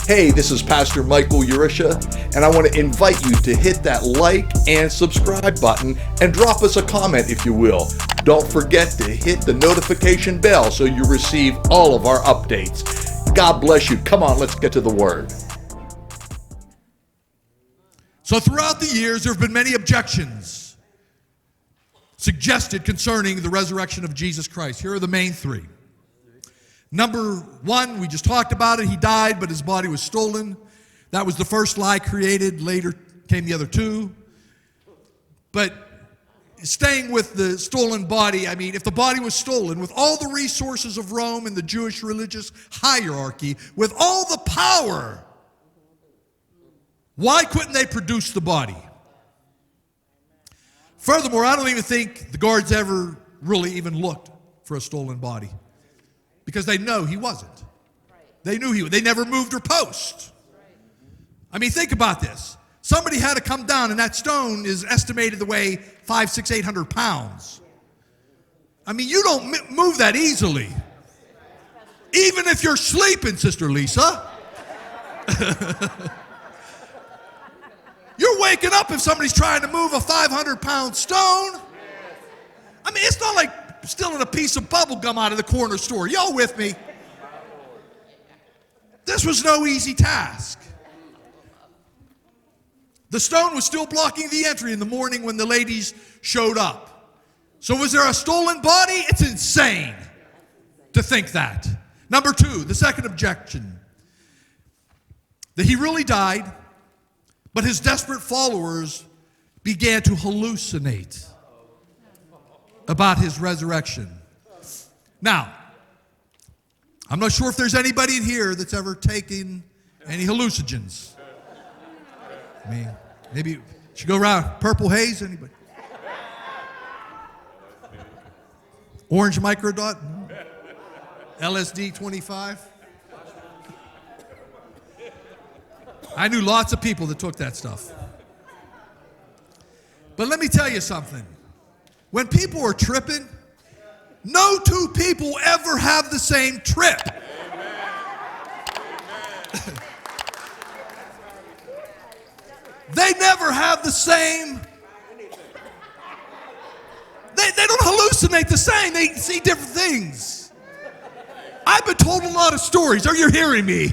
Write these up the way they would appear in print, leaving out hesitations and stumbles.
Hey, this is Pastor Michael Yuricha, and I want to invite you to hit that like and subscribe button and drop us a comment if you will. Don't forget to hit the notification bell so you receive all of our updates. God bless you. Come on, let's get to the Word. So throughout the years, there have been many objections suggested concerning the resurrection of Jesus Christ. Here are the main three. Number one, we just talked about it. He died, but his body was stolen. That was the first lie created. Later came the other two. But staying with the stolen body, I mean, if the body was stolen, with all the resources of Rome and the Jewish religious hierarchy, with all the power, why couldn't they produce the body? Furthermore, I don't even think the guards ever really even looked for a stolen body because they know he wasn't. They knew he was. They never moved her post. I mean, think about this. Somebody had to come down, and that stone is estimated to weigh 500, 600, 800 pounds. I mean, you don't move that easily. Even if you're sleeping, Sister Lisa. You're waking up if somebody's trying to move a 500-pound stone. I mean, it's not like stealing a piece of bubble gum out of the corner store. Y'all with me? This was no easy task. The stone was still blocking the entry in the morning when the ladies showed up. So was there a stolen body? It's insane to think that. Number two, the second objection, that he really died, but his desperate followers began to hallucinate about his resurrection. Now, I'm not sure if there's anybody in here that's ever taken any hallucinogens. I mean, maybe you should go around. Purple haze, anybody? Orange microdot? LSD 25? I knew lots of people that took that stuff. But let me tell you something. When people are tripping, no two people ever have the same trip. They never have the same. They don't hallucinate the same. They see different things. I've been told a lot of stories. Are you hearing me?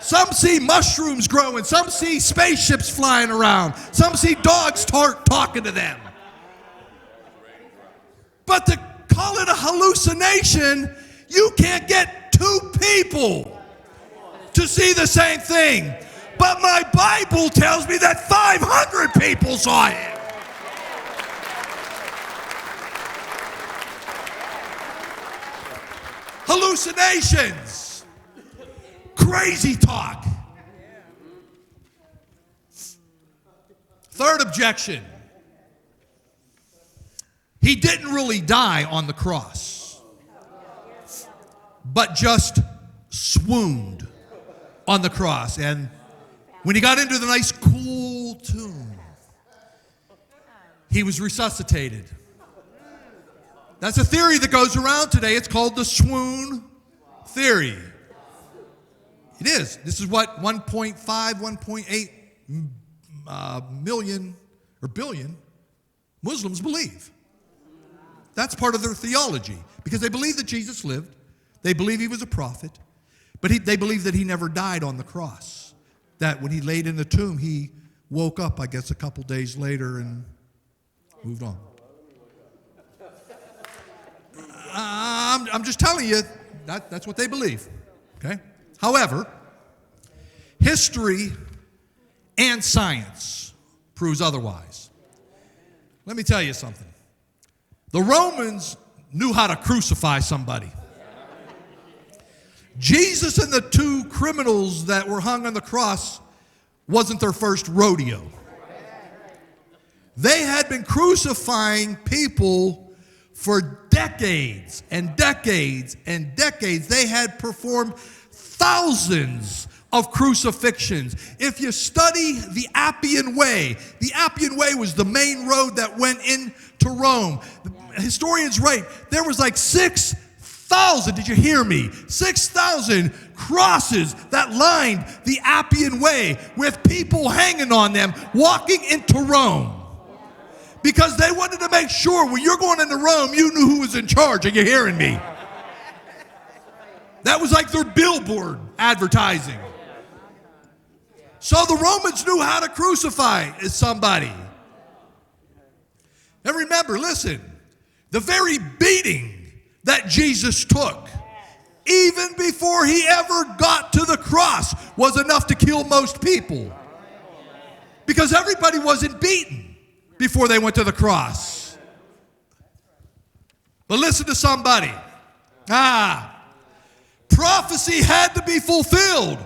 Some see mushrooms growing. Some see spaceships flying around. Some see dogs talking to them. But to call it a hallucination, you can't get two people to see the same thing. But my Bible tells me that 500 people saw him. Hallucinations. Crazy talk. Third objection. He didn't really die on the cross, but just swooned on the cross. And when he got into the nice cool tomb, he was resuscitated. That's a theory that goes around today. It's called the swoon theory. It is. This is what 1.5, 1.8 million or billion Muslims believe. That's part of their theology because they believe that Jesus lived. They believe he was a prophet, but they believe that he never died on the cross. That when he laid in the tomb, he woke up, I guess, a couple days later and moved on. I'm just telling you, that's what they believe. Okay? However, history and science proves otherwise. Let me tell you something. The Romans knew how to crucify somebody. Jesus and the two criminals that were hung on the cross wasn't their first rodeo. They had been crucifying people for decades and decades and decades. They had performed thousands of crucifixions. If you study the Appian Way was the main road that went into Rome. Historians write there was like 6 6,000, did you hear me? 6,000 crosses that lined the Appian Way with people hanging on them, walking into Rome. Because they wanted to make sure when you're going into Rome, you knew who was in charge. Are you hearing me? That was like their billboard advertising. So the Romans knew how to crucify somebody. And remember, listen, the very beating that Jesus took, even before he ever got to the cross, was enough to kill most people. Because everybody wasn't beaten before they went to the cross. But listen to somebody. Prophecy had to be fulfilled.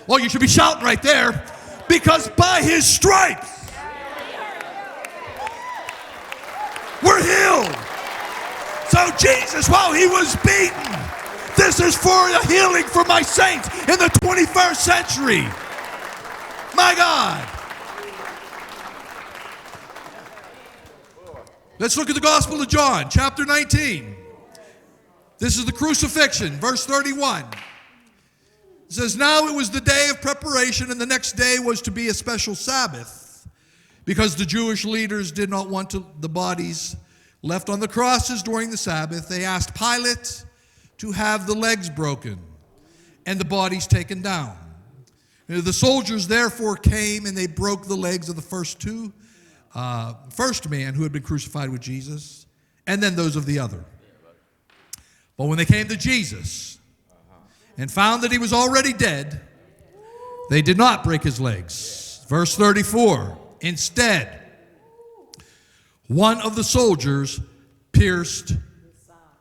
Well, you should be shouting right there. Because by his stripes, we're healed. So Jesus, while he was beaten, this is for a healing for my saints in the 21st century. My God. Let's look at the Gospel of John, chapter 19. This is the crucifixion, verse 31. It says, now it was the day of preparation, and the next day was to be a special Sabbath, because the Jewish leaders did not want the bodies left on the crosses during the Sabbath. They asked Pilate to have the legs broken and the bodies taken down. The soldiers therefore came, and they broke the legs of the first man who had been crucified with Jesus, and then those of the other. But when they came to Jesus and found that he was already dead, they did not break his legs. Verse 34, instead, one of the soldiers pierced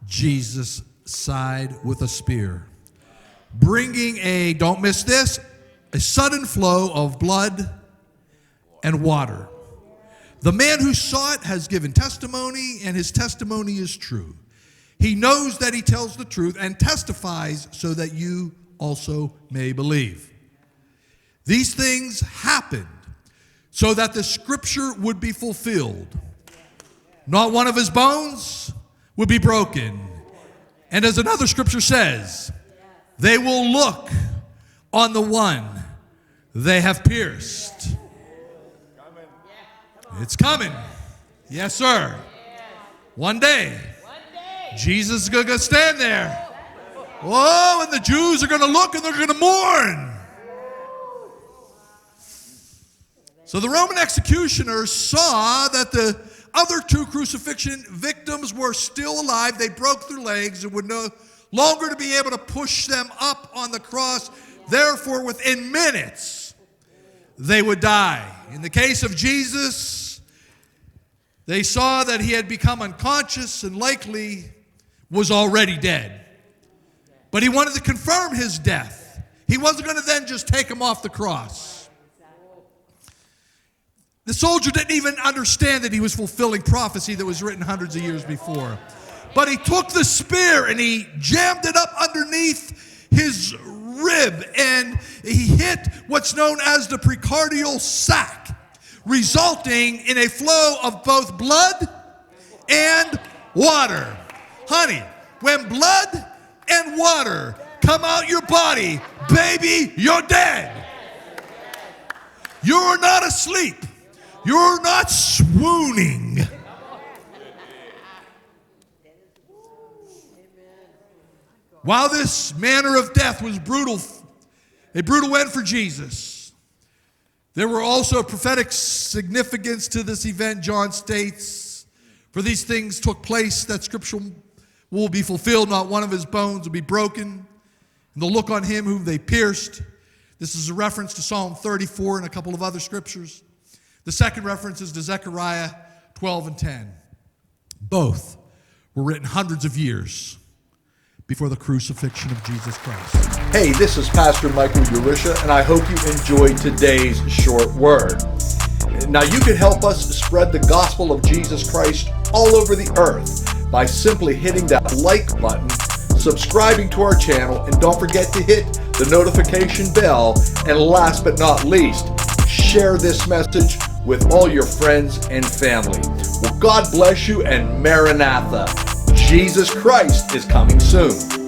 Jesus' side with a spear, bringing don't miss this, a sudden flow of blood and water. The man who saw it has given testimony, and his testimony is true. He knows that he tells the truth and testifies so that you also may believe. These things happened so that the scripture would be fulfilled. Not one of his bones would be broken. And as another scripture says, they will look on the one they have pierced. It's coming. Yes, sir. One day, Jesus is going to stand there. Whoa, and the Jews are going to look and they're going to mourn. So the Roman executioners saw that the other two crucifixion victims were still alive. They broke their legs and would no longer to be able to push them up on the cross. Therefore, within minutes, they would die. In the case of Jesus, they saw that he had become unconscious and likely was already dead. But he wanted to confirm his death. He wasn't going to then just take him off the cross. The soldier didn't even understand that he was fulfilling prophecy that was written hundreds of years before. But he took the spear and he jammed it up underneath his rib, and he hit what's known as the precardial sac, resulting in a flow of both blood and water. Honey, when blood and water come out your body, baby, you're dead. You're not asleep. You're not swooning. While this manner of death was brutal, a brutal end for Jesus, there were also prophetic significance to this event. John states, for these things took place that scripture will be fulfilled. Not one of his bones will be broken. And they'll look on him whom they pierced. This is a reference to Psalm 34 and a couple of other scriptures. The second reference is to Zechariah 12 and 10. Both were written hundreds of years before the crucifixion of Jesus Christ. Hey, this is Pastor Michael Yuricha, and I hope you enjoyed today's short word. Now, you can help us spread the gospel of Jesus Christ all over the earth by simply hitting that like button, subscribing to our channel, and don't forget to hit the notification bell. And last but not least, share this message with all your friends and family. Well, God bless you, and Maranatha. Jesus Christ is coming soon.